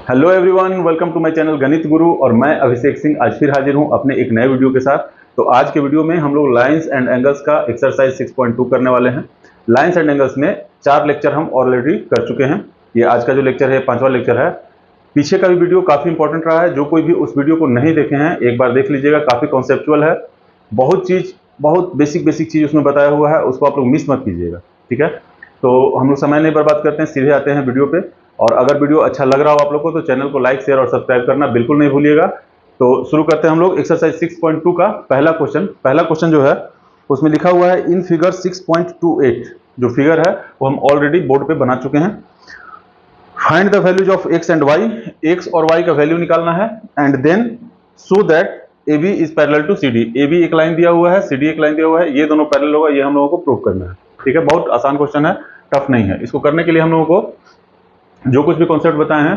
Hello everyone, welcome to my channel Ganit Guru. और मैं अभिषेक सिंह आज फिर हाजिर हूं अपने एक नए वीडियो के साथ। तो आज के वीडियो में हम लोग लाइंस एंड एंगल्स का एक्सरसाइज 6.2 करने वाले हैं। लाइंस एंड एंगल्स में 4 लेक्चर हम ऑलरेडी कर चुके हैं। ये आज का जो लेक्चर है 5वां लेक्चर है। पीछे का भी वीडियो काफ़ी इंपॉर्टेंट रहा है। जो कोई भी उस वीडियो को नहीं देखे हैं एक बार देख लीजिएगा। काफ़ी कॉन्सेप्चुअल है, बहुत बेसिक चीज़ उसमें बताया हुआ है। उसको आप लोग मिस मत कीजिएगा, ठीक है। तो हम लोग समय नहीं बर्बाद करते हैं, सीधे आते हैं वीडियो पे। और अगर वीडियो अच्छा लग रहा हो आप लोग को तो चैनल को लाइक, शेयर और सब्सक्राइब करना बिल्कुल नहीं भूलिएगा। तो शुरू करते हैं हम लोग एक्सरसाइज 6.2 का पहला क्वेश्चन जो है उसमें लिखा हुआ है इन फिगर 6.28। जो फिगर है वो हम ऑलरेडी बोर्ड पे बना चुके हैं। Find the values of X and Y. X और वाई का वैल्यू निकालना है and then so that A B is parallel to C D. A B एक लाइन दिया हुआ है, सी डी एक लाइन दिया हुआ है, ये दोनों पैरेलल होगा, ये हम लोगों को प्रूव करना है, ठीक है। बहुत आसान क्वेश्चन है, टफ नहीं है। इसको करने के लिए हम लोगों को जो कुछ भी कॉन्सेप्ट बताए हैं,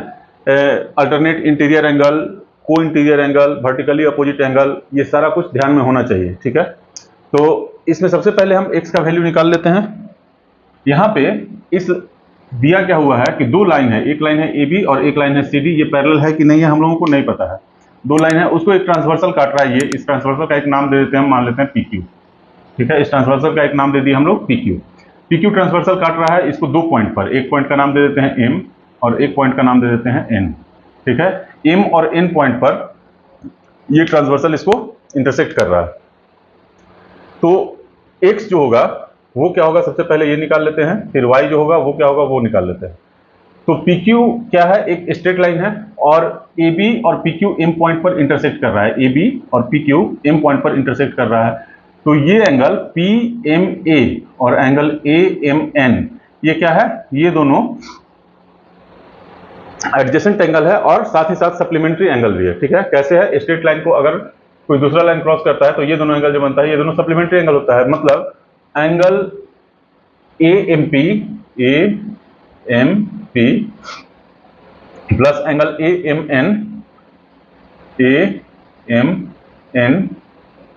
अल्टरनेट इंटीरियर एंगल, को interior angle, vertically opposite angle, ये सारा कुछ ध्यान में होना चाहिए, ठीक है। तो इसमें सबसे पहले हम एक्स का वैल्यू निकाल लेते हैं। यहाँ पे इस दिया क्या हुआ है कि दो लाइन है, एक लाइन है ए बी और एक लाइन है सी डी। ये पैरेलल है कि नहीं है हम लोगों को नहीं पता है। दो लाइन है, उसको एक ट्रांसवर्सल काट रहा है। ये इस ट्रांसवर्सल का एक नाम दे देते हैं, हम मान लेते हैं पी क्यू, ठीक है। इस ट्रांसवर्सल का एक नाम दे दिए हम लोग P Q. P Q transversal काट रहा है इसको दो पॉइंट पर। एक पॉइंट का नाम दे देते हैं एम और एक पॉइंट का नाम दे देते हैं एन, ठीक है। एम और एन पॉइंट पर ये ट्रांसवर्सल इसको इंटरसेक्ट कर रहा है। तो एक्स जो होगा वो क्या होगा, सबसे पहले ये निकाल लेते हैं, फिर वाई जो होगा वो क्या होगा वो निकाल लेते हैं। तो पी क्यू क्या है, एक स्ट्रेट लाइन है और ए बी और पी क्यू एम पॉइंट पर इंटरसेक्ट कर रहा है। ए बी और पी क्यू एम पॉइंट पर इंटरसेक्ट कर रहा है। तो ये एंगल पी एम ए और एंगल ए एम एन, ये क्या है, ये दोनों एडजेसेंट एंगल है और साथ ही साथ सप्लीमेंट्री एंगल भी है, ठीक है। कैसे है, स्ट्रेट लाइन को अगर कोई दूसरा लाइन क्रॉस करता है तो ये दोनों एंगल जो बनता है ये दोनों सप्लीमेंट्री एंगल होता है। मतलब angle A M P plus angle A M N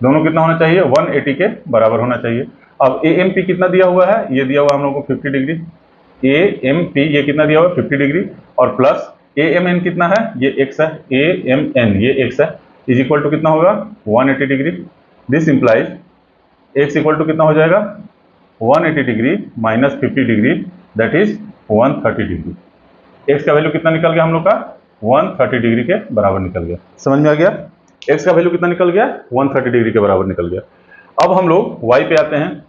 दोनों कितना होना चाहिए, 180 के बराबर होना चाहिए। अब ए एम पी कितना दिया हुआ है, ये दिया हुआ हम लोग को 50 डिग्री। ए एम पी ये कितना दिया हुआ है, 50 डिग्री। और प्लस ए एम एन कितना है, ये एक्स है। ए एम एन ये एक्स है, इज इक्वल टू कितना होगा, 180 degree. This implies X equal to कितना हो जाएगा, 180 degree minus 50 degree, that is 130 degree. X का वैल्यू कितना निकल गया हम लोग का, 130 डिग्री के बराबर निकल गया। समझ में आ गया, एक्स का वैल्यू कितना निकल गया, 130 डिग्री के बराबर निकल गया। अब हम लोग वाई पे आते हैं।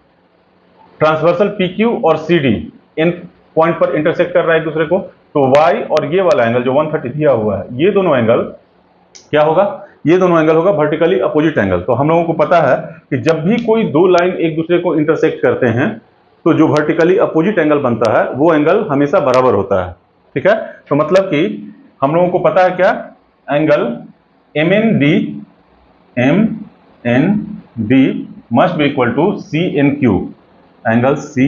ट्रांसवर्सल पी क्यू और सी डी इन पॉइंट पर इंटरसेक्ट कर रहा है एक दूसरे को। तो y और ये वाला एंगल जो 130 दिया हुआ है, ये दोनों एंगल क्या होगा, ये दोनों एंगल होगा वर्टिकली अपोजिट एंगल। तो हम लोगों को पता है कि जब भी कोई दो लाइन एक दूसरे को इंटरसेक्ट करते हैं तो जो वर्टिकली अपोजिट एंगल बनता है वो एंगल हमेशा बराबर होता है, ठीक है। तो मतलब कि हम लोगों को पता है क्या, angle M N D must be equal to C N Q. Angle C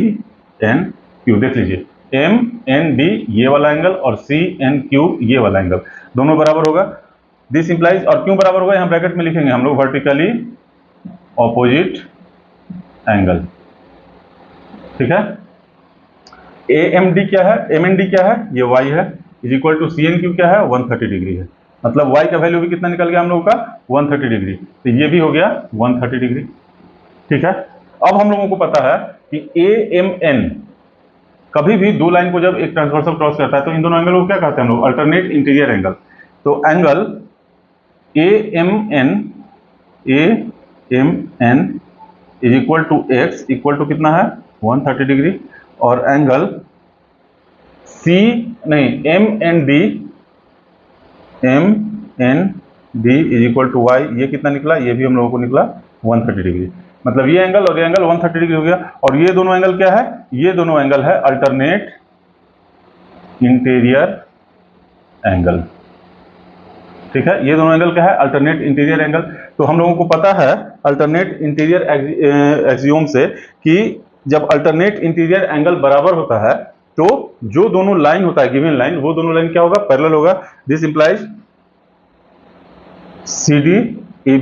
N Q देख लीजिए, एम एन डी ये वाला एंगल और सी एन क्यू ये वाला एंगल दोनों बराबर होगा। दिस इंप्लाइज, और क्यों बराबर होगा यहाँ ब्रैकेट में लिखेंगे हम लोग, वर्टिकली ऑपोजिट एंगल, ठीक है। ए एम डी क्या है, एम एन डी क्या है, ये वाई है, is equal to C N Q क्या है, 130 डिग्री है। मतलब वाई का वैल्यू भी कितना निकल गया हम लोगों का, 130 डिग्री। तो ये भी हो गया 130 डिग्री, ठीक है। अब हम लोगों को पता है कि ए एम एन कभी भी दो लाइन को जब एक ट्रांसवर्सल क्रॉस करता है तो इन दोनों एंगल को क्या कहते हैं हम लोग, अल्टरनेट इंटीरियर एंगल। तो angle A M N is equal to X equal to कितना है, 130 डिग्री। और angle M N D is equal to Y, ये कितना निकला, ये भी हम लोगों को निकला 130 डिग्री। मतलब ये एंगल और ये एंगल 130 डिग्री हो गया। और ये दोनों एंगल क्या है, ये दोनों एंगल है अल्टरनेट इंटीरियर एंगल, ठीक है। ये दोनों एंगल क्या है, अल्टरनेट इंटीरियर एंगल। तो हम लोगों को पता है अल्टरनेट इंटीरियर एक्सियोम से कि जब अल्टरनेट इंटीरियर एंगल बराबर होता है तो जो दोनों लाइन होता है गिवन लाइन, वो दोनों लाइन क्या होगा, पैरेलल होगा। This implies C D A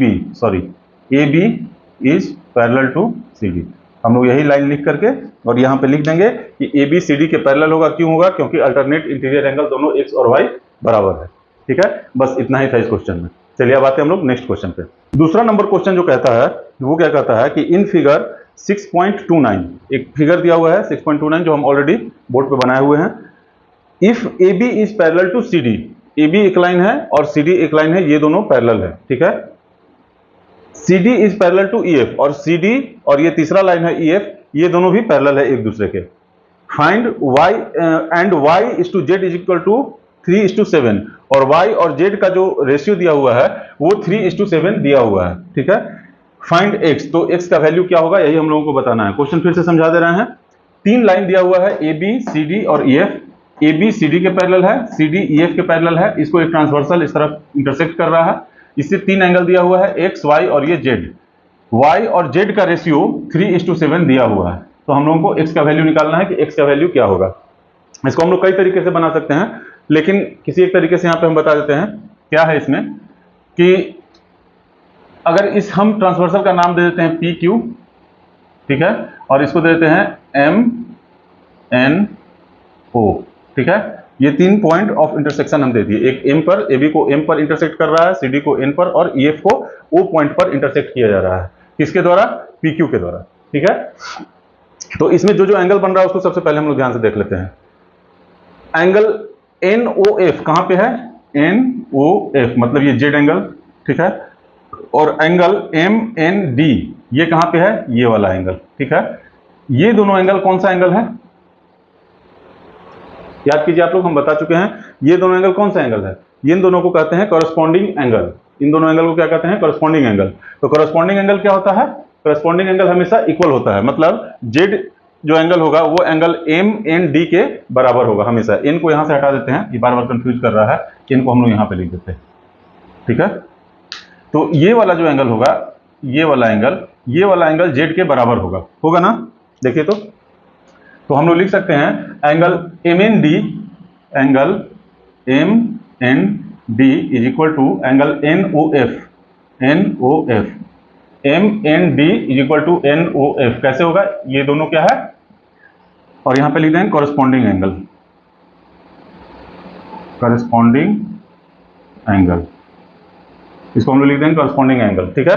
B is parallel to C D. हम लोग यही लाइन लिख करके और यहाँ पे लिख देंगे कि ए बी सी डी के पैरेलल होगा। क्यों होगा, क्योंकि अल्टरनेट इंटीरियर एंगल दोनों एक्स और वाई बराबर है। ठीक है, बस इतना ही था इस क्वेश्चन में। चलिए अब आते हैं हम लोग नेक्स्ट क्वेश्चन पे। दूसरा नंबर क्वेश्चन जो कहता है वो क्या कहता है कि इन फिगर 6.29, एक फिगर दिया हुआ है 6.29 जो हम ऑलरेडी बोर्ड पे बनाए हुए हैं। If A B is parallel to C D, A B एक लाइन है और सी डी एक लाइन है, ये दोनों पैरेलल है। ठीक है, C D is parallel to E F, और सी डी और ये तीसरा लाइन है ई एफ, ये दोनों भी पैरेलल है एक दूसरे के। Find y and y is to Z is equal to 3:7, और y और z का जो रेशियो दिया हुआ है वो 3:7 दिया हुआ है। ठीक है, फाइंड x, तो x का वैल्यू क्या होगा यही हम लोगों को बताना है। क्वेश्चन फिर से समझा दे रहे हैं। तीन लाइन दिया हुआ है ए बी सी डी और E F, A B C D के पैरेलल है, सी डी ई एफ के पैरेलल है, इसको एक ट्रांसवर्सल इस तरफ इंटरसेक्ट कर रहा है, इससे तीन एंगल दिया हुआ है x y और ये z, y और z का रेशियो 3:7 दिया हुआ है। तो हम लोगों को x का वैल्यू निकालना है कि x का वैल्यू क्या होगा। इसको हम लोग कई तरीके से बना सकते हैं, लेकिन किसी एक तरीके से यहाँ पे हम बता देते हैं। क्या है इसमें कि अगर इस हम ट्रांसवर्सल का नाम दे देते हैं पी क्यू, ठीक है, और इसको दे देते हैं एम एन ओ। ठीक है, ये तीन पॉइंट ऑफ इंटरसेक्शन हम दे दिए, एक एम पर, ए बी को एम पर इंटरसेक्ट कर रहा है, सी डी को एन पर, और ई एफ को ओ पॉइंट पर इंटरसेक्ट किया जा रहा है। किसके द्वारा? पी क्यू के द्वारा। ठीक है, तो इसमें जो जो एंगल बन रहा है उसको सबसे पहले हम लोग ध्यान से देख लेते हैं। एंगल एन ओ एफ कहां पे है? एन ओ एफ मतलब ये जेड एंगल। ठीक है, और एंगल एम एन डी ये कहां पे है? ये वाला एंगल। ठीक है, ये दोनों एंगल कौन सा एंगल है? याद कीजिए आप लोग, हम बता चुके हैं ये दोनों एंगल कौन सा एंगल है। ये इन दोनों को कहते हैं कॉरस्पॉन्डिंग एंगल। इन दोनों एंगल को क्या कहते हैं? Corresponding angle. तो कॉरस्पॉन्डिंग एंगल क्या होता है? कॉरस्पॉन्डिंग एंगल हमेशा इक्वल होता है, मतलब जेड जो एंगल होगा वो एंगल एम एन डी के बराबर होगा हमेशा। इन को यहां से हटा देते हैं, ये बार बार कंफ्यूज कर रहा है, इनको हम लोग यहां पे लिख देते हैं। ठीक है, तो ये वाला जो एंगल होगा, ये वाला एंगल जेड के बराबर होगा ना। देखिए तो हम लोग लिख सकते हैं angle M N D is equal to angle N O F M N D is equal to N O F. कैसे होगा? ये दोनों क्या है, और यहां पे लिख देंगे कॉरस्पॉन्डिंग एंगल, इसको हम लोग लिख देंगे कॉरस्पॉन्डिंग एंगल। ठीक है,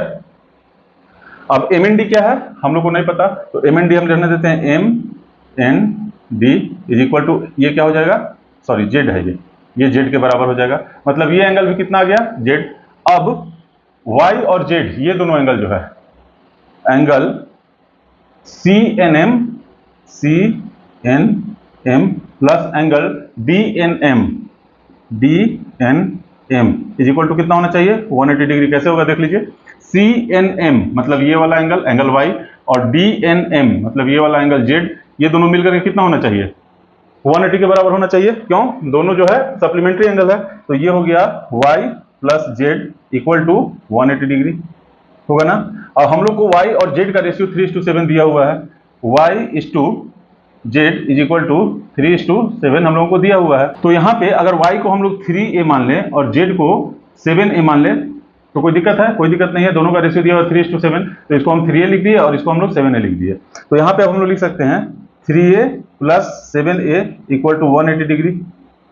अब एम एन डी क्या है हम लोग को नहीं पता, तो एम एन डी हम रहने देते हैं M N D is equal to, ये क्या हो जाएगा? सॉरी, जेड है, ये जेड के बराबर हो जाएगा। मतलब ये एंगल भी कितना आ गया? जेड। अब y और z ये दोनों एंगल जो है, angle C N M plus angle D N M is equal to कितना होना चाहिए? 180 डिग्री। कैसे होगा देख लीजिए, सी एन एम मतलब ये वाला एंगल y, और डी एन एम मतलब ये वाला एंगल z, ये दोनों मिलकर के कितना होना चाहिए? 180 के बराबर होना चाहिए। क्यों? दोनों जो है सप्लीमेंट्री एंगल है, तो ये हो गया y plus Z equal to 180 degree होगा ना। और हम लोग को y और z का रेशियो 3:7 दिया हुआ है, y is to Z is equal to 3:7 हम लोगों को दिया हुआ है। तो यहाँ पे अगर y को हम लोग 3a मान लें और z को 7a मान लें तो कोई दिक्कत है? कोई दिक्कत नहीं है, दोनों का रेशियो दिया हुआ 3:7, तो इसको हम 3a लिख दिए और इसको हम लोग 7a लिख दिए। तो यहाँ पे हम लोग लिख सकते हैं 3a plus 7a equal to 180 degree.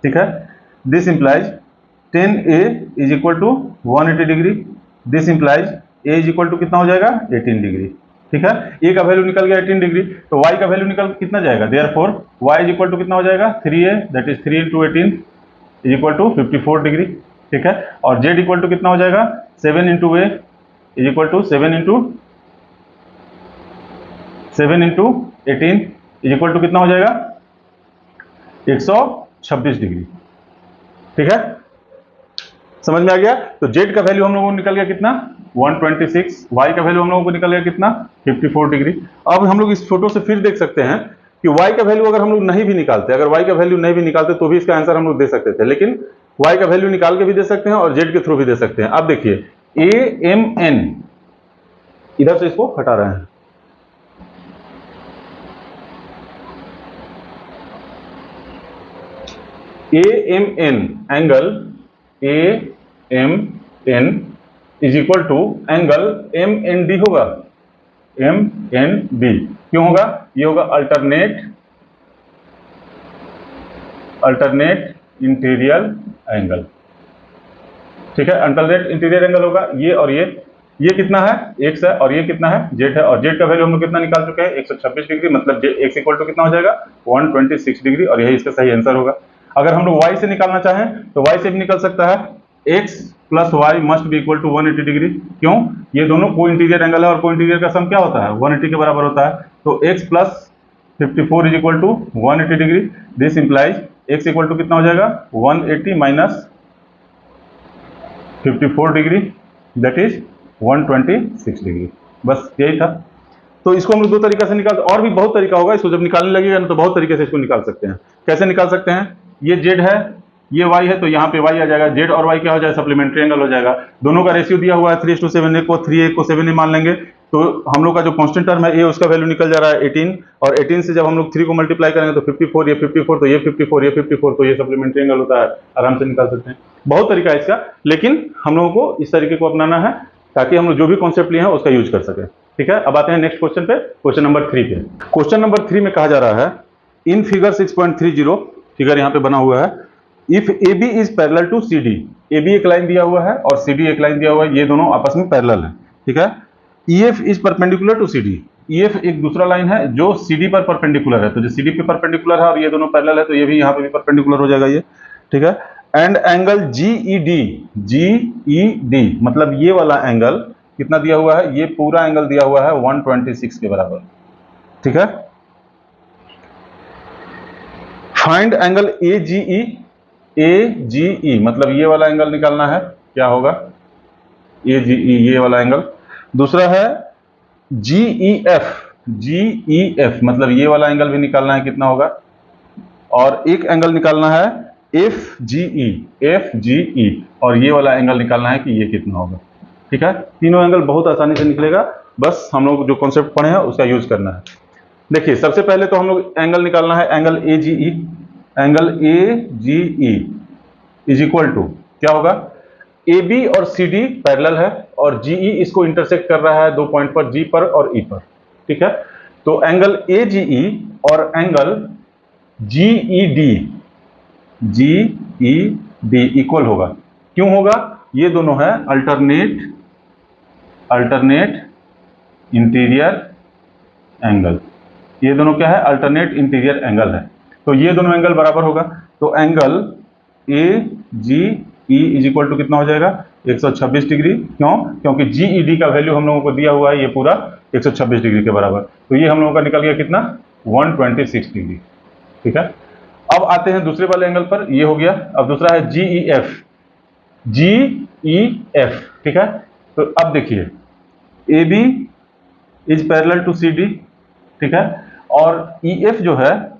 ठीक है, this implies 10a is equal to 180 degree, this implies a is equal to कितना हो जाएगा? 18 डिग्री। ठीक है, a का वैल्यू निकल गया 18 डिग्री, तो y का वैल्यू निकल कितना जाएगा? Therefore y is equal to कितना हो जाएगा? 3a that is 3 into 18 is equal to 54 degree. ठीक है, और z इक्वल टू कितना हो जाएगा? 7 into a is equal to 7 into 18 is equal to कितना हो जाएगा? 126 डिग्री। ठीक है, समझ में आ गया। तो z का वैल्यू हम लोगों को निकल गया कितना? 126। y का वैल्यू हम लोगों को निकल गया कितना? 54 डिग्री। अब हम लोग इस फोटो से फिर देख सकते हैं कि y का वैल्यू अगर हम लोग नहीं भी निकालते, अगर y का वैल्यू नहीं भी निकालते तो भी इसका आंसर हम लोग दे सकते थे, लेकिन y का वैल्यू निकाल के भी दे सकते हैं और z के थ्रू भी दे सकते हैं। अब देखिए a m n, इधर से इसको हटा रहे हैं, a m n angle a m n is equal to angle m n d होगा, m n d। क्यों होगा? ये होगा अल्टरनेट इंटीरियर एंगल। ठीक है, अल्टरनेट इंटीरियर एंगल होगा ये, और ये कितना है, x है, और ये कितना है, z है, और z का वैल्यू हम लोग कितना निकाल चुके हैं, 126 डिग्री, मतलब x इक्वल टू कितना हो जाएगा, 126 डिग्री, और यही इसका सही आंसर होगा। अगर हम लोग y से निकालना चाहें तो y से भी निकल सकता है, x plus Y must be equal to 180 degree. क्यों, ये दोनों को इंटीरियर एंगल है, और को इंटीरियर का सम क्या होता है, 180 के बराबर होता है। तो x plus 54 is equal to 180 degree. This implies x equal to कितना हो जाएगा, 180 minus 54 degree, that is 126 degree. बस यही था। तो इसको हम लोग दो तरीका से निकाल, और भी बहुत तरीका होगा, इसको जब निकालने लगेगा ना तो बहुत तरीके से इसको निकाल सकते हैं। कैसे निकाल सकते हैं, ये z है, ये y है, तो यहाँ पे y आ जाएगा, z और y क्या हो जाएगा, सप्लीमेंट्री एंगल हो जाएगा। दोनों का रेशियो दिया हुआ है 3:7, एक को 3 एक को 7 मान लेंगे, तो हम लोग का जो कांस्टेंट टर्म है ये, उसका वैल्यू निकल जा रहा है 18, और 18 से जब हम लोग 3 को मल्टीप्लाई करेंगे तो 54, ये 54, तो ये 54, ये 54, तो ये सप्लीमेंट्री एंगल होता है, आराम से निकाल सकते हैं। बहुत तरीका है इसका, लेकिन हम लोगों को इस तरीके को अपनाना है ताकि हम लोग जो भी कॉन्सेप्ट लिए हैं उसका यूज कर सकें। ठीक है, अब आते हैं नेक्स्ट क्वेश्चन पे, क्वेश्चन नंबर 3 पे। क्वेश्चन नंबर 3 में कहा जा रहा है, इन फिगर 6.30, फिगर यहाँ पे बना हुआ है, if A B is parallel to C D, A B एक लाइन दिया हुआ है और सी डी एक लाइन दिया हुआ है, ये दोनों आपस में पैरेलल है। ठीक है, E F is perpendicular to C D, E F एक दूसरा लाइन है जो सी डी पर परपेंडिकुलर है, तो जो सी डी पे परपेंडिकुलर है और ये दोनों पैरेलल है, तो ये भी यहाँ पे भी परपेंडिकुलर हो जाएगा ये। ठीक है, and angle G E D, मतलब ये वाला एंगल कितना दिया हुआ है, ये पूरा एंगल दिया हुआ है 126 के बराबर। ठीक है, फाइंड एंगल ए जी ई, मतलब ये वाला एंगल निकालना है, क्या होगा, ए जी ई, ये वाला एंगल। दूसरा है जी ई एफ, मतलब ये वाला एंगल भी निकालना है, कितना होगा, और एक एंगल निकालना है एफ जी ई, और ये वाला एंगल निकालना है कि ये कितना होगा। ठीक है, तीनों एंगल बहुत आसानी से निकलेगा, बस हम लोग जो कॉन्सेप्ट पढ़े हैं उसका यूज करना है। देखिए, सबसे पहले तो हम लोग एंगल निकालना है, angle A G E is equal to क्या होगा, ए बी और सी डी पैरेलल है, और जी ई इसको इंटरसेक्ट कर रहा है दो पॉइंट पर, जी पर और ई पर। ठीक है, तो एंगल ए जी ई और angle G E D equal होगा। क्यों होगा, ये दोनों है अल्टरनेट इंटीरियर एंगल, ये दोनों क्या है, अल्टरनेट इंटीरियर एंगल है, तो ये दोनों एंगल बराबर होगा। तो angle A G E is equal to कितना हो जाएगा, 126 डिग्री। क्यों, क्योंकि जी ई डी का वैल्यू हम लोगों को दिया हुआ है ये पूरा 126 डिग्री के बराबर, तो ये हम लोगों का निकल गया कितना, 126 डिग्री। ठीक है, अब आते हैं दूसरे वाले एंगल पर, ये हो गया। अब दूसरा है जी ई एफ। ठीक है, तो अब देखिए, A B is parallel to C D. ठीक है, और ई एफ जो है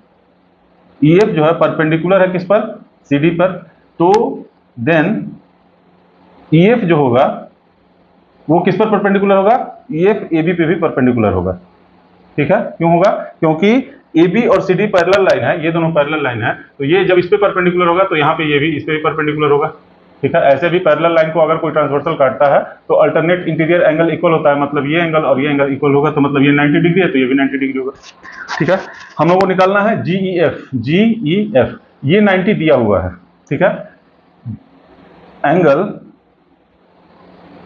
परपेंडिकुलर है किस पर, सी डी पर, तो देन ई एफ जो होगा वो किस पर परपेंडिकुलर होगा, ई एफ ए बी पे भी परपेंडिकुलर होगा। ठीक है, क्यों होगा, क्योंकि ए बी और सी डी पैरेलल लाइन है, ये दोनों पैरेलल लाइन है, तो ये जब इस पे परपेंडिकुलर होगा तो यहाँ पे ये भी इस पे भी परपेंडिकुलर होगा। ठीक है, ऐसे भी पैरेलल लाइन को अगर कोई ट्रांसवर्सल काटता है तो अल्टरनेट इंटीरियर एंगल इक्वल होता है, मतलब ये एंगल और ये एंगल इक्वल होगा, तो मतलब ये 90 डिग्री है तो ये भी 90 डिग्री होगा। ठीक है, हम लोगों को निकालना है जी ई एफ, ये 90 दिया हुआ है। ठीक है, एंगल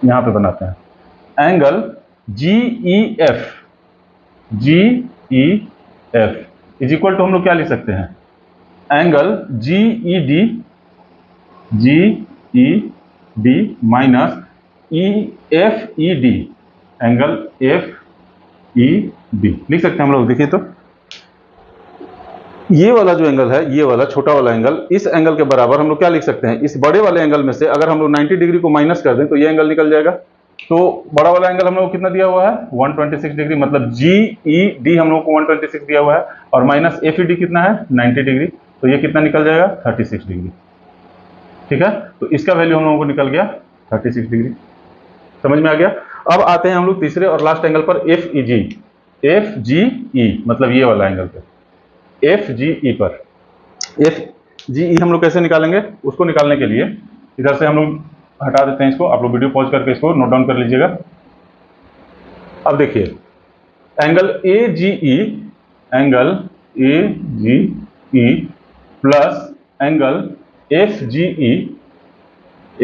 यहां पे बनाते हैं, angle G E F is equal to हम लोग क्या लिख सकते हैं, angle G E D minus E F E D, angle F E D लिख सकते हैं हम लोग। देखिए, तो ये वाला जो एंगल है, ये वाला छोटा वाला एंगल, इस एंगल के बराबर हम लोग क्या लिख सकते हैं, इस बड़े वाले एंगल में से अगर हम लोग 90 डिग्री को माइनस कर दें तो ये एंगल निकल जाएगा। तो बड़ा वाला एंगल हम लोग को कितना दिया हुआ है, 126 डिग्री, मतलब जी ई डी हम लोग को 126 दिया हुआ है, और माइनस एफ ई डी कितना है, 90 डिग्री, तो ये कितना निकल जाएगा, 36 डिग्री। ठीक है, तो इसका वैल्यू हम लोगों को निकल गया 36 डिग्री। समझ में आ गया। अब आते हैं हम लोग तीसरे और लास्ट एंगल पर, एफ जी ई, मतलब ये वाला एंगल पे, एफ जी ई पर। एफ जी ई हम लोग कैसे निकालेंगे, उसको निकालने के लिए इधर से हम लोग हटा देते हैं इसको, आप लोग वीडियो पॉज करके इसको नोट डाउन कर लीजिएगा। अब देखिए, angle A G E plus angle F G E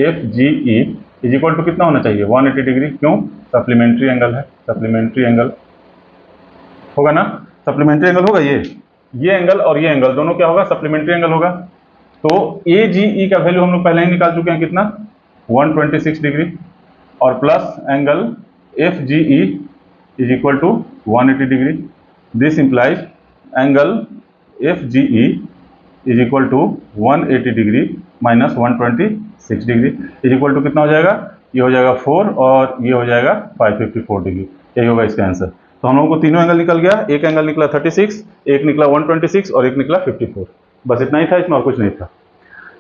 F G E is equal to कितना होना चाहिए 180 डिग्री। क्यों? सप्लीमेंट्री एंगल है, सप्लीमेंट्री एंगल होगा ना, सप्लीमेंट्री एंगल होगा ये एंगल और ये एंगल दोनों क्या होगा, सप्लीमेंट्री एंगल होगा। तो ए जी ई का वैल्यू हम लोग पहले ही निकाल चुके हैं कितना 126 डिग्री, और plus angle F G E is equal to 180 degree. This implies angle F G E is equal to 180 degree minus 126 degree is equal to कितना हो जाएगा, ये हो जाएगा 4 और ये हो जाएगा 554 डिग्री। यही होगा इसका आंसर। तो हम लोगों को तीनों एंगल निकल गया, एक एंगल निकला 36, एक निकला 126 और एक निकला 54। बस इतना ही था, इसमें और कुछ नहीं था।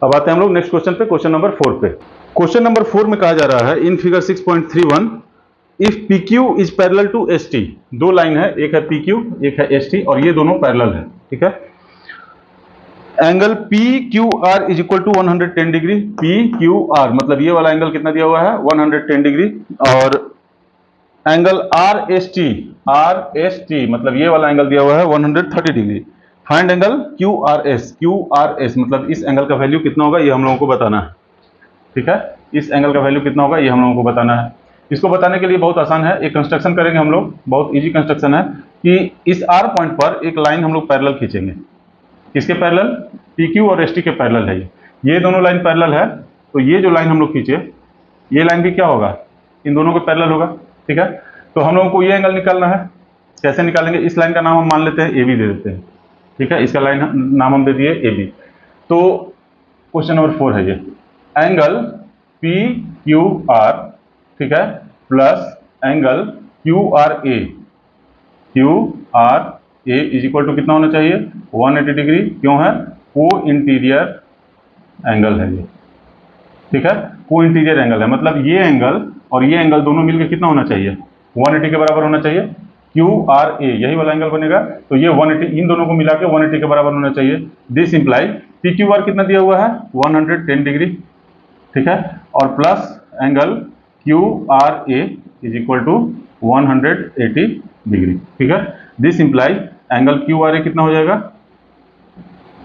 अब आते हैं हम लोग नेक्स्ट क्वेश्चन पे, क्वेश्चन नंबर 4 पे। क्वेश्चन नंबर 4 में कहा जा रहा है in figure 6.31 if PQ is parallel to ST। दो लाइन है, एक है PQ एक है ST और ये दोनों पैरेलल है, ठीक है। Angle PQR is equal to 110 degree. PQR मतलब ये वाला एंगल कितना दिया हुआ है 110 डिग्री, और एंगल RST मतलब ये वाला एंगल दिया हुआ है 130 डिग्री। फाइंड एंगल QRS मतलब इस एंगल का वैल्यू कितना होगा ये हम लोगों को बताना है, ठीक है। इस एंगल का वैल्यू कितना होगा ये हम लोगों को बताना है। इसको बताने के लिए बहुत आसान है, एक कंस्ट्रक्शन करेंगे हम लोग, बहुत इजी कंस्ट्रक्शन है कि इस R पॉइंट पर एक लाइन हम लोग पैरेलल खींचेंगे। किसके पैरेलल? PQ और ST के पैरेलल है ये दोनों लाइन पैरेलल है। तो ये जो लाइन हम लोग खींचे ये लाइन भी क्या होगा, इन दोनों के पैरेलल होगा, ठीक है। तो हम लोगों को ये एंगल निकालना है। कैसे निकालेंगे? इस लाइन का नाम हम मान लेते हैं AB दे देते हैं, ठीक है। इसका लाइन नाम हम दे दिए AB। तो क्वेश्चन नंबर 4 है ये, एंगल PQR, ठीक है, plus angle QRA is equal to कितना होना चाहिए 180 डिग्री। क्यों है? को इंटीरियर एंगल है ये, ठीक है। को इंटीरियर एंगल है मतलब ये एंगल और ये एंगल दोनों मिलकर कितना होना चाहिए 180 के बराबर होना चाहिए। QRA यही वाला एंगल बनेगा, तो ये 180 इन दोनों को मिला के 180 के बराबर होना चाहिए। दिस इंप्लाई PQR कितना दिया हुआ है 110 डिग्री, ठीक है, और plus angle QRA is equal to 180 degree, ठीक है। दिस इंप्लाई एंगल QRA कितना हो जाएगा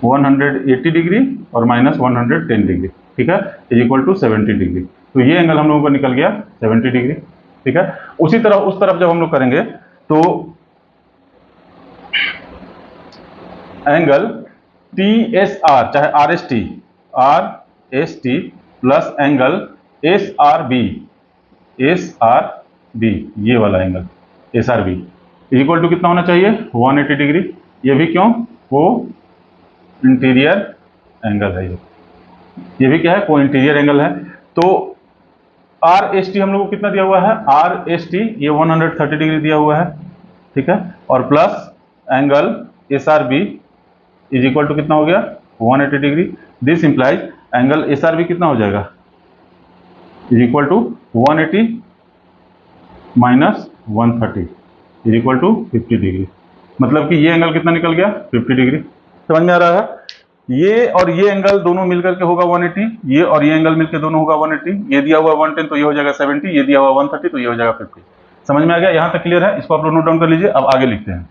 180 डिग्री और माइनस 110 डिग्री, ठीक है, इज इक्वल टू 70 डिग्री। तो ये एंगल हम लोगों को निकल गया 70 डिग्री, ठीक है। उसी तरह उस तरफ जब हम लोग करेंगे तो एंगल TSR चाहे RST प्लस एंगल SRB ये वाला angle SRB is equal to कितना होना चाहिए 180 डिग्री। ये भी क्यों? वो इंटीरियर एंगल है ये भी क्या है? को इंटीरियर एंगल है। तो RST हम लोग को कितना दिया हुआ है RST ये 130 डिग्री दिया हुआ है, ठीक है, और plus angle SRB is equal to कितना हो गया 180 degree. This implies angle SRB कितना हो जाएगा is equal to 180 minus 130 is equal to 50 degree. मतलब कि ये एंगल कितना निकल गया 50 डिग्री। समझ में आ रहा है? ये और ये एंगल दोनों मिलकर के होगा 180, ये और ये एंगल मिलकर दोनों होगा 180। ये दिया हुआ 110 तो ये हो जाएगा 70, ये दिया हुआ 130 तो ये हो जाएगा 50। समझ में आ गया? यहां तक क्लियर है? इसको आप लोग नोट डाउन कर लीजिए। अब आगे लिखते हैं।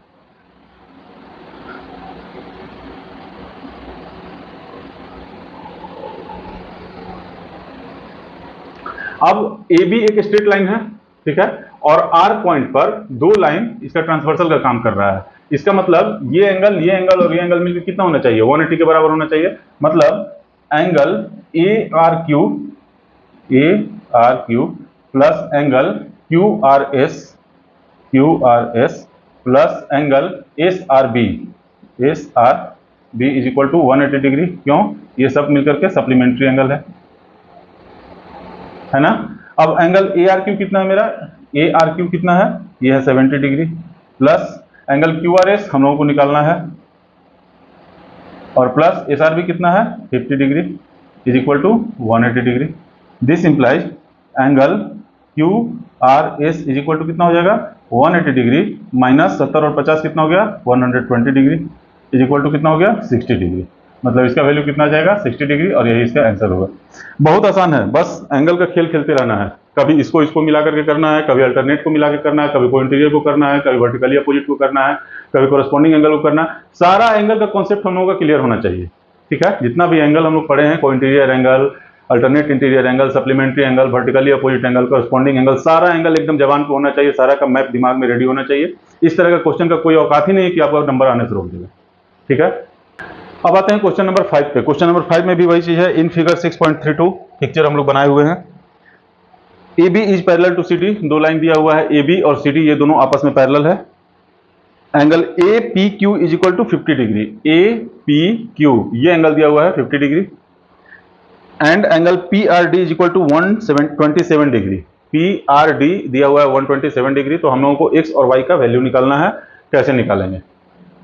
अब AB एक स्ट्रेट लाइन है, ठीक है, और R पॉइंट पर दो लाइन इसका ट्रांसवर्सल का काम कर रहा है। इसका मतलब ये एंगल और ये एंगल मिलकर कितना होना चाहिए 180 के बराबर होना चाहिए। मतलब angle ARQ plus angle QRS plus angle SRB is equal to 180 degree. क्यों? ये सब मिलकर के सप्लीमेंट्री एंगल है ना। अब एंगल ARQ कितना है मेरा ARQ कितना है ये है 70 डिग्री, प्लस एंगल QRS हम लोगों को निकालना है, और प्लस SRB कितना है 50 degree is equal to 180 degree. This implies angle QRS is equal to कितना हो जाएगा 180 डिग्री माइनस 70 और 50 कितना हो गया 120 डिग्री इज इक्वल टू कितना हो गया 60 डिग्री। मतलब इसका वैल्यू कितना आ जाएगा 60 डिग्री, और यही इसका आंसर होगा। बहुत आसान है, बस एंगल का खेल खेलते रहना है। कभी इसको मिला करके करना है, कभी अल्टरनेट को मिला के करना है, कभी को इंटीरियर को करना है, कभी वर्टिकली अपोजिट को करना है, कभी कोरस्पॉन्डिंग एंगल को करना है। सारा एंगल का कॉन्सेप्ट हम लोगों का क्लियर होना चाहिए, ठीक है। जितना भी एंगल हम लोग पढ़े हैं, को interior angle, alternate interior angle, supplementary angle, vertically opposite angle, corresponding angle, सारा एंगल एकदम जबान पे होना चाहिए, सारा का मैप दिमाग में रेडी होना चाहिए। इस तरह का क्वेश्चन का कोई औकात ही नहीं है कि आपका नंबर आने से रोक देगा। ठीक है, अब आते हैं क्वेश्चन नंबर 5 पे। क्वेश्चन नंबर 5 में भी वही चीज है। इन फिगर 6.32 पिक्चर हम लोग बनाए हुए हैं। A B is parallel to C D, दो लाइन दिया हुआ है, ए बी और सी डी ये दोनों आपस में पैरेलल है। Angle A P Q is equal to 50 degree, A P Q ये एंगल दिया हुआ है 50 degree. And angle P R D is equal to 127 degree, P R D दिया हुआ है 127 डिग्री। तो हम लोगों को एक्स और वाई का वैल्यू निकालना है। कैसे निकालेंगे?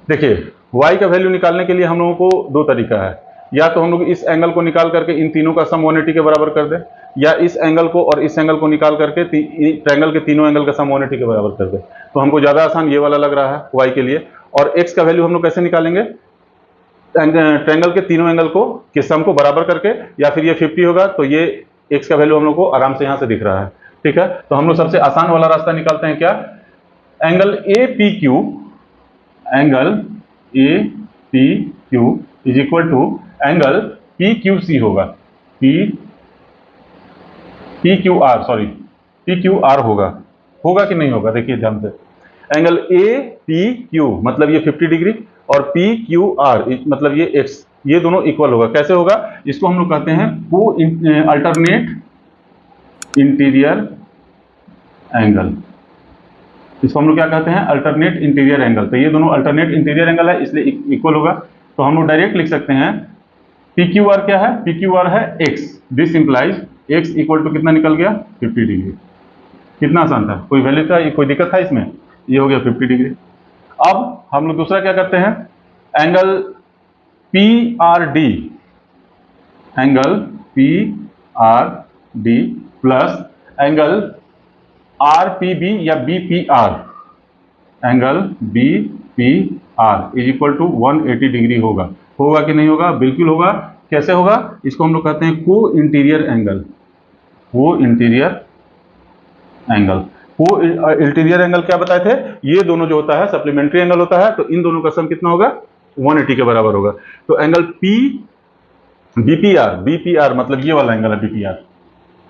देखिए, y का वैल्यू निकालने के लिए हम लोगों को दो तरीका है। या तो हम लोग इस एंगल को निकाल करके इन तीनों का सम 180 के बराबर कर दें, या इस एंगल को और इस एंगल को निकाल करके ट्रायंगल के तीनों एंगल का सम 180 के बराबर कर दें। तो हमको ज़्यादा आसान ये वाला लग रहा है y के लिए। और x का वैल्यू हम लोग कैसे निकालेंगे? ट्रायंगल के तीनों एंगल को के सम को बराबर करके, या फिर ये 50 होगा तो ये x का वैल्यू हम लोग को आराम से यहाँ से दिख रहा है। ठीक है, तो हम लोग सबसे आसान वाला रास्ता निकालते हैं। क्या? Angle A P Q, angle A P Q is equal to angle P Q C होगा, P Q R, sorry P Q R होगा कि नहीं होगा? देखिए ध्यान से, एंगल ए पी क्यू मतलब ये 50 डिग्री और पी क्यू आर मतलब ये एक्स, ये दोनों इक्वल होगा। कैसे होगा? इसको हम लोग कहते हैं को अल्टरनेट इंटीरियर एंगल। इसको हम लोग क्या कहते हैं? Alternate interior angle. तो ये दोनों अल्टरनेट इंटीरियर एंगल है, इसलिए इक्वल होगा। तो हम लोग डायरेक्ट लिख सकते हैं पी क्यू आर क्या है? पी क्यू आर है X, this implies X equal to कितना निकल गया? 50 डिग्री। कितना आसान था, कोई वैल्यू था, कोई दिक्कत था इसमें? ये हो गया 50 डिग्री। अब हम लोग दूसरा क्या करते हैं? Angle P R D, angle P R D plus angle R P B या B P R, angle B P R is equal to 180 degree होगा कि नहीं होगा? बिल्कुल होगा। कैसे होगा? इसको हम लोग कहते हैं को इंटीरियर एंगल, को इंटीरियर एंगल। को इंटीरियर एंगल क्या बताए थे? ये दोनों जो होता है सप्लीमेंट्री एंगल होता है, तो इन दोनों का सम कितना होगा? 180 के बराबर होगा। तो एंगल पी बीपीआर मतलब ये वाला एंगल है बीपीआर।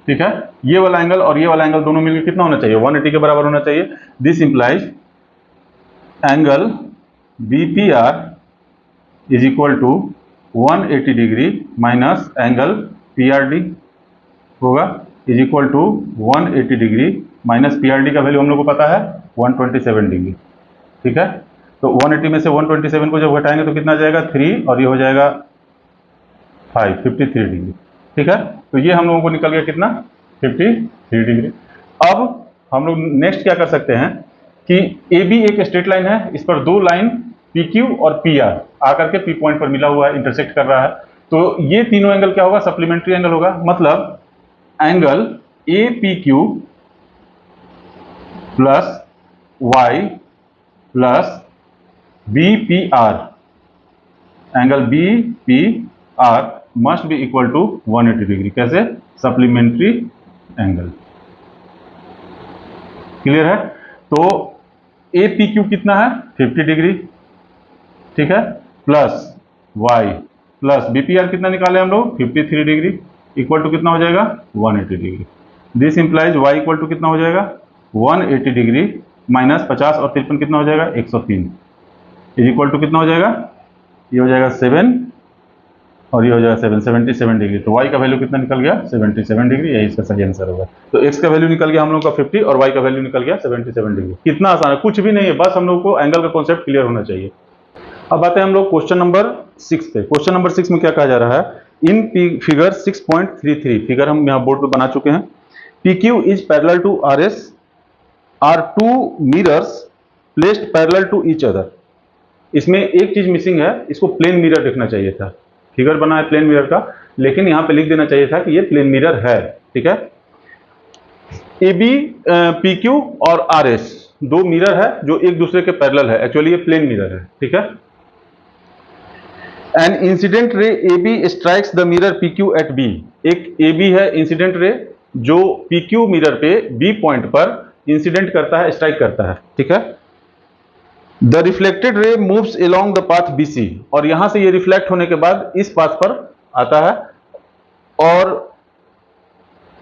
ठीक है, ये वाला एंगल और ये वाला एंगल दोनों मिलकर कितना होना चाहिए? 180 के बराबर होना चाहिए। This implies angle BPR is equal to 180 degree minus angle PRD होगा is equal to 180 degree minus PRD का वैल्यू हम लोग को पता है 127 डिग्री। ठीक है, तो 180 में से 127 को जब घटाएंगे तो कितना जाएगा? 3 और ये हो जाएगा 53 डिग्री। ठीक है, तो ये हम लोगों को निकल गया कितना? 53 डिग्री। अब हम लोग नेक्स्ट क्या कर सकते हैं कि ए बी एक स्ट्रेट लाइन है, इस पर दो लाइन पी क्यू और पी आर आकर के पी पॉइंट पर मिला हुआ है, इंटरसेक्ट कर रहा है। तो ये तीनों एंगल क्या होगा? सप्लीमेंट्री एंगल होगा। मतलब angle A P Q plus Y plus B P R, angle B P R must be equal to 180 degree. कैसे? Supplementary angle. क्लियर है? तो ए पी क्यू कितना है? 50 डिग्री। ठीक है, plus Y plus B P R कितना निकाले हम लोग? 53 डिग्री इक्वल टू कितना हो जाएगा? 180 degree. This implies Y equal to कितना हो जाएगा? 180 डिग्री माइनस 50 और 53 कितना हो जाएगा? 103 इज इक्वल टू कितना हो जाएगा? ये हो जाएगा 7 और ये हो जाएगा 77 डिग्री। तो y का वैल्यू कितना निकल गया? 77 डिग्री। यही इसका सही आंसर होगा। तो x का वैल्यू निकल गया हम लोग का 50 और y का वैल्यू निकल गया 77 डिग्री। कितना आसान है, कुछ भी नहीं है, बस हम लोग को एंगल का कॉन्सेप्ट क्लियर होना चाहिए। अब आते हैं हम लोग क्वेश्चन नंबर 6 पे। क्वेश्चन नंबर 6 में क्या कहा जा रहा है? इन फिगर 6.33 फिगर हम यहाँ बोर्ड पे बना चुके हैं। P Q is parallel to R S, are two mirrors placed parallel to each other. इसमें एक चीज मिसिंग है, इसको प्लेन मिरर लिखना चाहिए था। फिगर बना है प्लेन मिरर का, लेकिन यहां पे लिख देना चाहिए था कि ये प्लेन मिरर है। ठीक है, ए बी पी क्यू और आर एस दो मिरर है जो एक दूसरे के पैरेलल है। एक्चुअली ये प्लेन मिरर है। ठीक है, an incident ray A B strikes the mirror P Q at B. एक ए बी है इंसिडेंट रे जो पी क्यू मिरर पे बी पॉइंट पर इंसिडेंट करता है, स्ट्राइक करता है। ठीक है, the reflected ray moves along the path B C, और यहां से ये रिफ्लेक्ट होने के बाद इस पाथ पर आता है और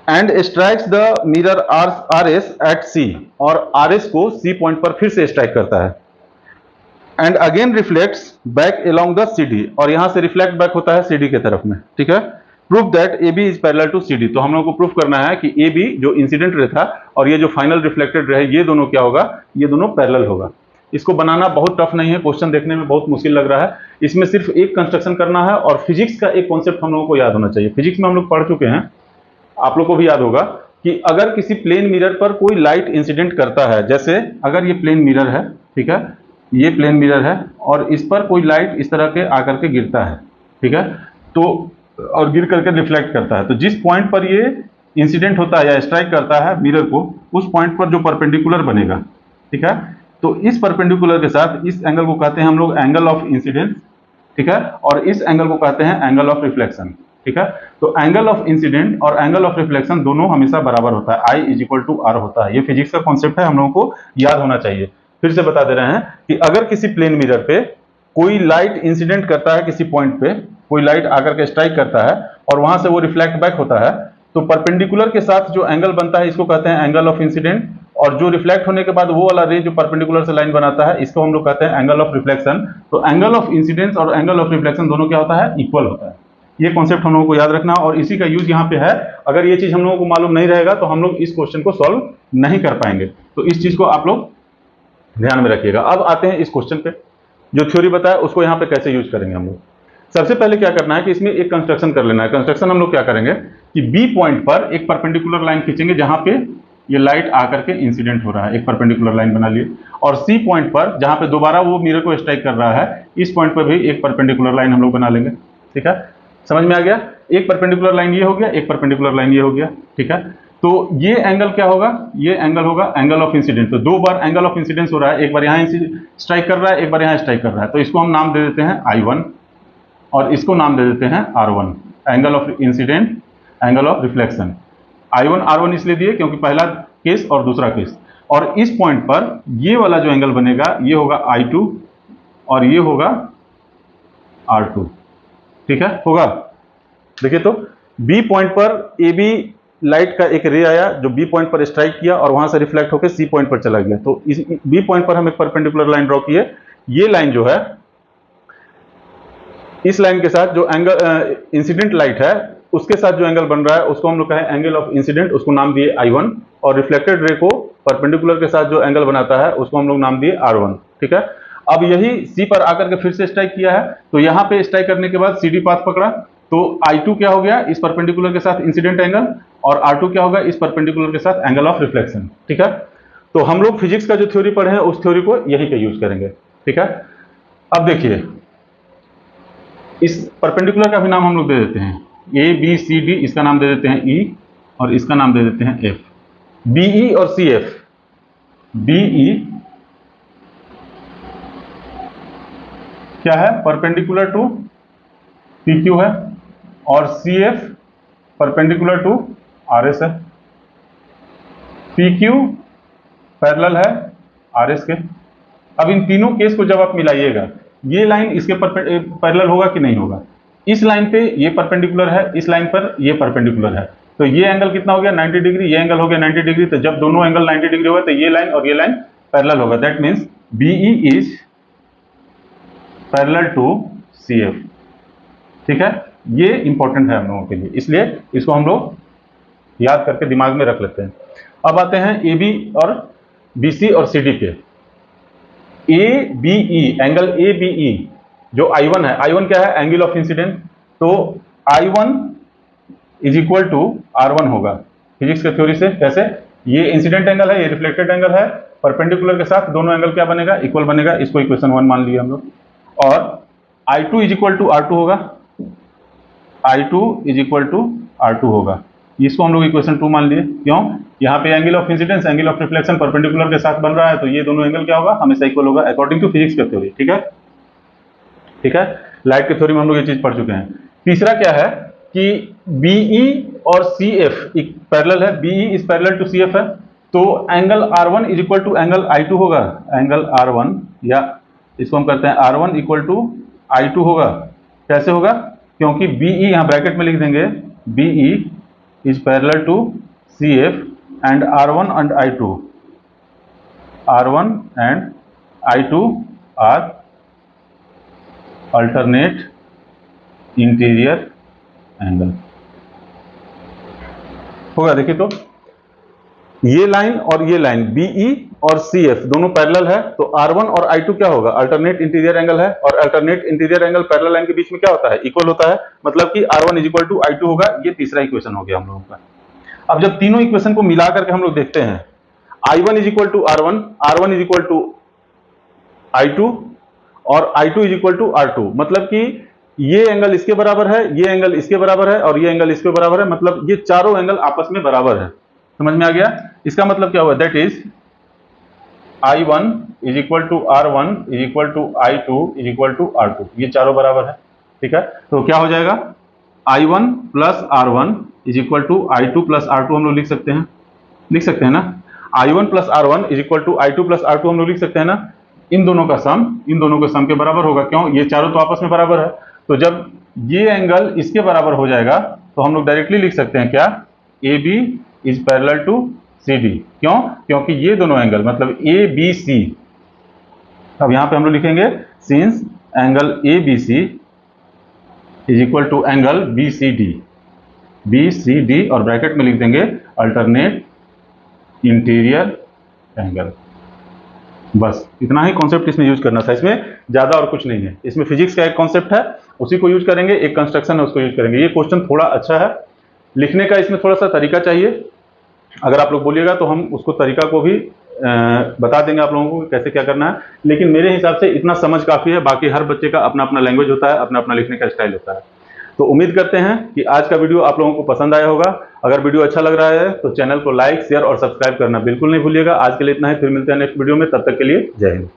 and strikes the mirror R S at C, और आर एस को सी पॉइंट पर फिर से स्ट्राइक करता है। And again reflects back along the C D, और यहां से रिफ्लेक्ट बैक होता है सी डी के तरफ में, ठीक है। Prove that A B is parallel to C D, तो हम लोग को प्रूफ करना है कि ए बी जो इंसिडेंट रे था और ये जो फाइनल रिफ्लेक्टेड रहे, ये दोनों क्या होगा, ये दोनों पैरेलल होगा। इसको बनाना बहुत टफ नहीं है, क्वेश्चन देखने में बहुत मुश्किल लग रहा है। इसमें सिर्फ एक कंस्ट्रक्शन करना है और फिजिक्स का एक कॉन्सेप्ट हम लोगों को याद होना चाहिए। फिजिक्स में हम लोग पढ़ चुके हैं, आप लोग को भी याद होगा कि अगर किसी प्लेन मिरर पर कोई लाइट इंसिडेंट करता है, जैसे अगर ये प्लेन मिरर है, ठीक है, ये प्लेन मिरर है और इस पर कोई लाइट इस तरह के आकर के गिरता है, ठीक है, तो और गिर करके रिफ्लेक्ट करता है, तो जिस पॉइंट पर ये इंसिडेंट होता है या स्ट्राइक करता है मिरर को, उस पॉइंट पर जो परपेंडिकुलर बनेगा, ठीक है, तो इस परपेंडिकुलर के साथ इस एंगल को कहते हैं हम लोग एंगल ऑफ इंसिडेंस, ठीक है, और इस एंगल को कहते हैं एंगल ऑफ रिफ्लेक्शन, ठीक है। तो एंगल ऑफ इंसिडेंट और एंगल ऑफ रिफ्लेक्शन दोनों हमेशा बराबर होता है, I is equal to R होता है। ये फिजिक्स का कॉन्सेप्ट है, हम लोगों को याद होना चाहिए। फिर से बता दे रहे हैं कि अगर किसी प्लेन मिरर पे कोई लाइट इंसिडेंट करता है, किसी पॉइंट पे कोई लाइट आकर के स्ट्राइक करता है और वहां से वो रिफ्लेक्ट बैक होता है, तो परपेंडिकुलर के साथ जो एंगल बनता है इसको कहते हैं एंगल ऑफ इंसिडेंट, और जो रिफ्लेक्ट होने के बाद वो वाला रे जो परपेंडिकुलर से लाइन बनाता है इसको हम लोग कहते हैं एंगल ऑफ रिफ्लेक्शन। तो एंगल ऑफ इंसिडेंस और एंगल ऑफ रिफ्लेक्शन दोनों क्या होता है, इक्वल होता है। ये कॉन्सेप्ट हम लोगों को याद रखना और इसी का यूज यहाँ पे है। अगर ये चीज हम लोगों को मालूम नहीं रहेगा तो हम लोग इस क्वेश्चन को सॉल्व नहीं कर पाएंगे, तो इस चीज को आप लोग ध्यान में रखिएगा। अब आते हैं इस क्वेश्चन पे, जो थ्योरी बताया उसको यहाँ पे कैसे यूज करेंगे हम लोग। सबसे पहले क्या करना है कि इसमें एक कंस्ट्रक्शन कर लेना है। कंस्ट्रक्शन हम लोग क्या करेंगे कि बी पॉइंट पर एक परपेंडिकुलर लाइन खींचेंगे जहां पे ये लाइट आकर के इंसिडेंट हो रहा है, एक परपेंडिकुलर लाइन बना लिए, और सी पॉइंट पर जहां पे दोबारा वो मिरर को स्ट्राइक कर रहा है, इस पॉइंट पर भी एक परपेंडिकुलर लाइन हम लोग बना लेंगे, ठीक है। समझ में आ गया, एक परपेंडिकुलर लाइन ये हो गया, एक परपेंडिकुलर लाइन ये हो गया, ठीक है। तो ये एंगल क्या होगा, ये एंगल होगा एंगल ऑफ इंसिडेंस। तो दो बार एंगल ऑफ इंसिडेंस हो रहा है, एक बार यहाँ स्ट्राइक कर रहा है, एक बार यहाँ स्ट्राइक कर रहा है, तो इसको हम नाम दे देते हैं I1 और इसको नाम दे देते हैं R1, angle of incident, angle of reflection. I1 R1 इसलिए दिए क्योंकि पहला केस और दूसरा केस, और इस पॉइंट पर ये वाला जो एंगल बनेगा ये होगा I2 और ये होगा R2, ठीक है, होगा। देखिए तो बी पॉइंट पर ए बी लाइट का एक रे आया जो बी पॉइंट पर स्ट्राइक किया और वहां से रिफ्लेक्ट होकर सी पॉइंट पर चला गया, तो इस बी पॉइंट पर हम एक परपेंडिकुलर लाइन ड्रॉ किए। ये लाइन जो है इस लाइन के साथ जो एंगल इंसिडेंट लाइट है उसके साथ जो एंगल बन रहा है उसको हम लोग कहें एंगल ऑफ इंसिडेंट, उसको नाम दिए I1, और रिफ्लेक्टेड रे को परपेंडिकुलर के साथ जो एंगल बनाता है उसको हम लोग नाम दिए R1, ठीक है। अब यही सी पर आकर के फिर से स्ट्राइक किया है, तो यहां पे स्ट्राइक करने के बाद CD पाथ पकड़ा, तो I2 क्या हो गया, इस परपेंडिकुलर के साथ इंसिडेंट एंगल, और R2 क्या होगा, इस परपेंडिकुलर के साथ एंगल ऑफ रिफ्लेक्शन, ठीक है। तो हम लोग फिजिक्स का जो थ्योरी पढ़े हैं उस थ्योरी को यहीं पे यूज करेंगे, ठीक है। अब देखिए इस परपेंडिकुलर का भी नाम हम लोग दे देते हैं ABCD, इसका नाम दे देते हैं E और इसका नाम दे देते हैं F। BE और CF, BE क्या है, परपेंडिकुलर टू PQ है, और CF परपेंडिकुलर टू RS है। PQ पैरेलल है RS के। अब इन तीनों केस को जब आप मिलाइएगा, ये लाइन इसके पैरेलल होगा कि नहीं होगा, इस लाइन पे ये परपेंडिकुलर है, इस लाइन पर ये परपेंडिकुलर है, तो ये एंगल कितना हो गया 90 डिग्री, ये एंगल हो गया 90 डिग्री, तो जब दोनों एंगल 90 डिग्री होगा तो ये लाइन और ये लाइन पैरेलल होगा। That means BE is parallel to CF, ठीक है। ये इंपॉर्टेंट है हम लोगों के लिए, इसलिए इसको हम लोग याद करके दिमाग में रख लेते हैं। अब आते हैं AB और BC और CD पे। ABE, एंगल ABE जो I1 है, I1 क्या है, एंगल ऑफ इंसिडेंट, तो I1 is equal to R1 होगा फिजिक्स के थ्योरी से। कैसे, ये इंसिडेंट एंगल है, ये रिफ्लेक्टेड एंगल है, परपेंडिकुलर के साथ दोनों एंगल क्या बनेगा, इक्वल बनेगा, इसको इक्वेशन 1 मान लिया हम लोग। और I2 is equal to R2 होगा, I2 is equal to R2 होगा, इसको हम लोग इक्वेशन 2 मान लिए। क्यों, यहाँ पे angle of incidence, angle of reflection perpendicular के साथ बन रहा है, तो ये दोनों एंगल क्या होगा, हमेशा इक्वल होगा अकॉर्डिंग टू फिजिक्स की थ्योरी, ठीक है, ठीक है। लाइट की थ्योरी में हम लोग ये चीज पढ़ चुके हैं। तीसरा क्या है कि BE और CF पैरेलल है, BE is parallel to CF है, तो angle R1 is equal to angle I2 होगा, एंगल R1, या इसको हम करते हैं R1 इक्वल टू I2 होगा। कैसे होगा, क्योंकि BE यहाँ ब्रैकेट में लिख देंगे, BE is parallel to CF and R1 and I2. R1 and I2 are alternate interior angle. होगा, देखिए तो ये लाइन और ये लाइन BE और CF दोनों पैरेलल है, तो R1 और I2 क्या होगा, अल्टरनेट इंटीरियर एंगल है, और alternate interior angle parallel line के बीच में क्या होता है, इक्वल होता है, मतलब कि R1 is equal to I2 होगा। ये तीसरा इक्वेशन हो गया हम लोगों का। अब जब तीनों इक्वेशन को मिला करके हम लोग देखते हैं, I1 is equal to R1, R1 is equal to I2 और I2 is equal to R2, मतलब कि ये एंगल इसके बराबर है, ये एंगल इसके बराबर है और ये एंगल इसके बराबर है, मतलब ये चारों एंगल आपस में बराबर है। समझ में आ गया? इसका मतलब क्या हुआ, that is I1 is equal to R1 is equal to I2 is equal to R2, ये चारों बराबर है। ठीक है, तो क्या हो जाएगा, I1 plus R1 is equal to I2 plus R2 हम लोग लिख सकते हैं ना। I1 plus R1 is equal to I2 plus R2 हम लोग लिख सकते हैं ना। इन दोनों का सम के बराबर होगा, क्यों, ये चारों तो आपस में बराबर है। तो जब ये एंगल इसके बराबर हो जाएगा तो हम लोग डायरेक्टली लिख सकते हैं क्या, AB is parallel to CD। क्यों, क्योंकि ये दोनों एंगल मतलब ABC, अब यहां पे हम लोग लिखेंगे since angle ABC is equal to angle BCD और ब्रैकेट में लिख देंगे अल्टरनेट इंटीरियर एंगल। बस इतना ही कॉन्सेप्ट इसमें यूज करना था, इसमें ज्यादा और कुछ नहीं है। इसमें फिजिक्स का एक कॉन्सेप्ट है, उसी को यूज करेंगे, एक कंस्ट्रक्शन है उसको यूज करेंगे। ये क्वेश्चन थोड़ा अच्छा है लिखने का, इसमें थोड़ा सा तरीका चाहिए। अगर आप लोग बोलिएगा तो हम उसको तरीका को भी बता देंगे आप लोगों को कैसे क्या करना है, लेकिन मेरे हिसाब से इतना समझ काफी है। बाकी हर बच्चे का अपना अपना लैंग्वेज होता है, अपना अपना लिखने का स्टाइल होता है। तो उम्मीद करते हैं कि आज का वीडियो आप लोगों को पसंद आया होगा। अगर वीडियो अच्छा लग रहा है तो चैनल को लाइक, शेयर और सब्सक्राइब करना बिल्कुल नहीं भूलिएगा। आज के लिए इतना ही, फिर मिलते हैं नेक्स्ट वीडियो में, तब तक के लिए जय हिंद।